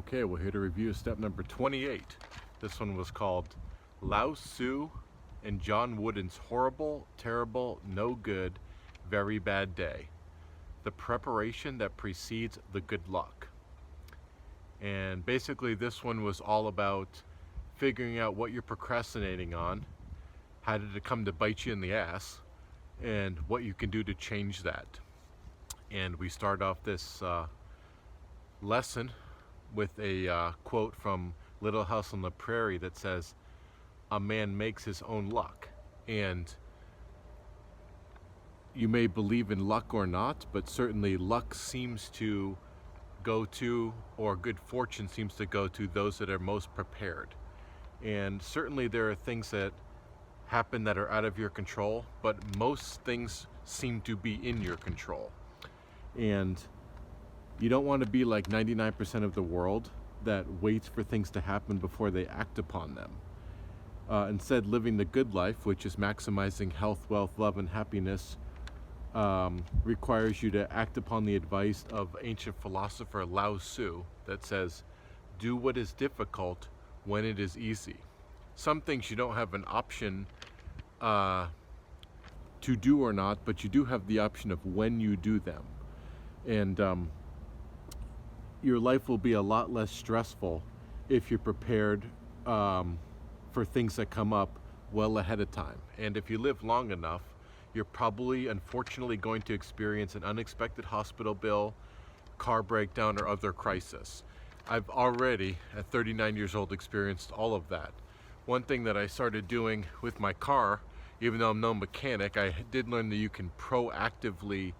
Okay, we're here to review step number 28. This one was called Lao-Tzu and John Wooden's Horrible, Terrible, No Good, Very Bad Day. The preparation that precedes the good luck. And basically this one was all about figuring out what you're procrastinating on, how did it come to bite you in the ass, and what you can do to change that. And we start off this lesson with a quote from Little House on the Prairie that says, "A man makes his own luck." And you may believe in luck or not, but certainly luck seems to go to, or good fortune seems to go to, those that are most prepared. And certainly there are things that happen that are out of your control, but most things seem to be in your control. And you don't want to be like 99% of the world that waits for things to happen before they act upon them. Instead, living the good life, which is maximizing health, wealth, love, and happiness, requires you to act upon the advice of ancient philosopher Lao-Tzu that says, do what is difficult when it is easy. Some things you don't have an option to do or not, but you do have the option of when you do them. And your life will be a lot less stressful if you're prepared for things that come up well ahead of time. And if you live long enough, you're probably, unfortunately, going to experience an unexpected hospital bill, car breakdown, or other crisis. I've already, at 39 years old, experienced all of that. One thing that I started doing with my car, even though I'm no mechanic, I did learn that you can proactively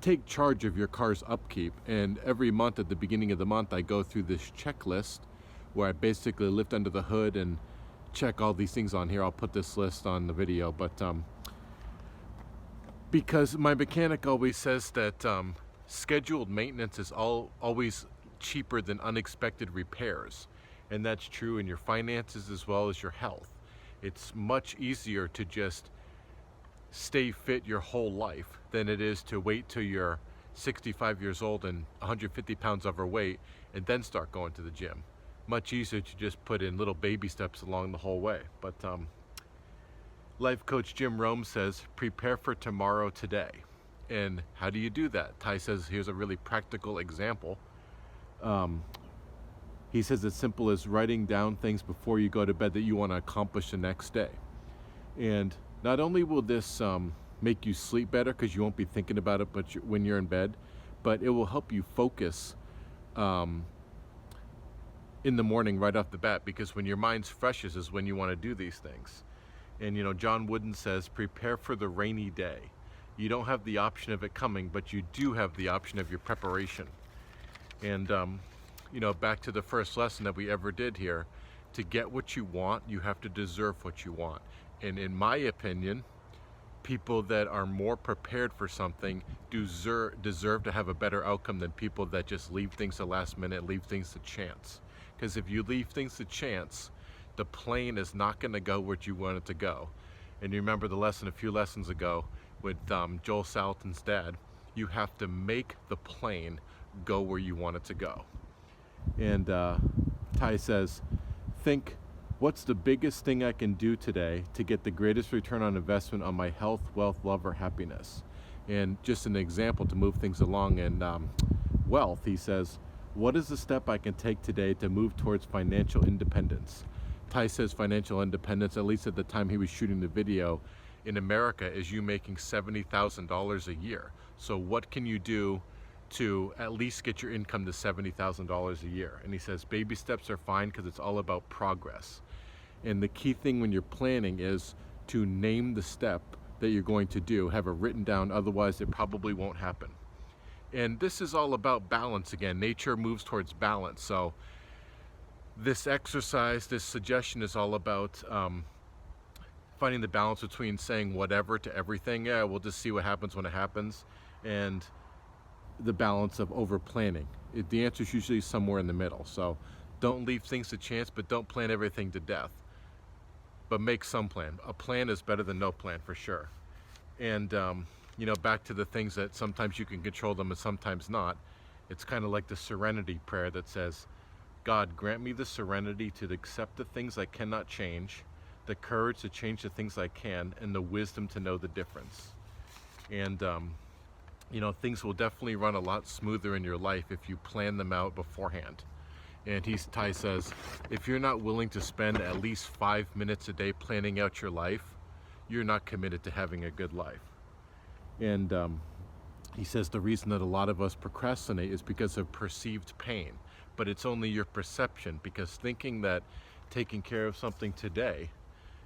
take charge of your car's upkeep. And every month, at the beginning of the month, I go through this checklist where I basically lift under the hood and check all these things on here. I'll put this list on the video, but because my mechanic always says that scheduled maintenance is always cheaper than unexpected repairs. And that's true in your finances as well as your health. It's much easier to just stay fit your whole life than it is to wait till you're 65 years old and 150 pounds overweight and then start going to the gym. Much easier to just put in little baby steps along the whole way. But life coach Jim Rome says, prepare for tomorrow today. And how do you do that? Ty says, here's a really practical example. He says it's simple as writing down things before you go to bed that you want to accomplish the next day. And not only will this make you sleep better because you won't be thinking about it when you're in bed, but it will help you focus in the morning right off the bat, because when your mind's freshest is when you want to do these things. And you know, John Wooden says, prepare for the rainy day. You don't have the option of it coming, but you do have the option of your preparation. And you know, back to the first lesson that we ever did here, to get what you want, you have to deserve what you want. And in my opinion, people that are more prepared for something deserve to have a better outcome than people that just leave things to last minute, leave things to chance. Because if you leave things to chance, the plane is not going to go where you want it to go. And you remember the lesson a few lessons ago with Joel Salatin's dad, you have to make the plane go where you want it to go. And Ty says, think, what's the biggest thing I can do today to get the greatest return on investment on my health, wealth, love, or happiness? And just an example to move things along in wealth, he says, what is the step I can take today to move towards financial independence? Ty says financial independence, at least at the time he was shooting the video, in America is you making $70,000 a year. So what can you do to at least get your income to $70,000 a year? And he says baby steps are fine because it's all about progress. And the key thing when you're planning is to name the step that you're going to do, have it written down, otherwise it probably won't happen. And this is all about balance again. Nature moves towards balance. So this exercise, this suggestion is all about finding the balance between saying whatever to everything. Yeah, we'll just see what happens when it happens. And the balance of over planning. The answer is usually somewhere in the middle. So don't leave things to chance, but don't plan everything to death. But make some plan. A plan is better than no plan for sure. And you know, back to the things that sometimes you can control them and sometimes not. It's kind of like the serenity prayer that says, God, grant me the serenity to accept the things I cannot change, the courage to change the things I can, and the wisdom to know the difference. And things will definitely run a lot smoother in your life if you plan them out beforehand. And Ty says, if you're not willing to spend at least 5 minutes a day planning out your life, you're not committed to having a good life. And he says the reason that a lot of us procrastinate is because of perceived pain, but it's only your perception, because thinking that taking care of something today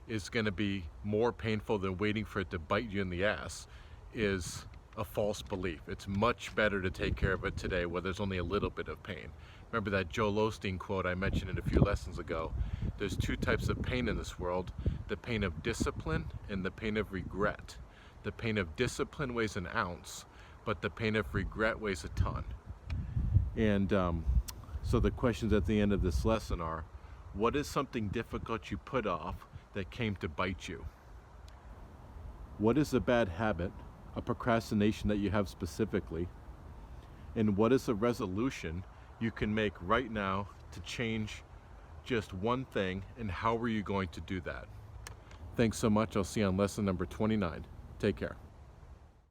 is going to be more painful than waiting for it to bite you in the ass is a false belief. It's much better to take care of it today where there's only a little bit of pain. Remember that Joel Osteen quote I mentioned in a few lessons ago? There's two types of pain in this world, the pain of discipline and the pain of regret. The pain of discipline weighs an ounce, but the pain of regret weighs a ton. And so the questions at the end of this lesson are, what is something difficult you put off that came to bite you? What is a bad habit, a procrastination that you have specifically? And what is a resolution you can make right now to change just one thing, and how are you going to do that? Thanks so much. I'll see you on lesson number 29. Take care.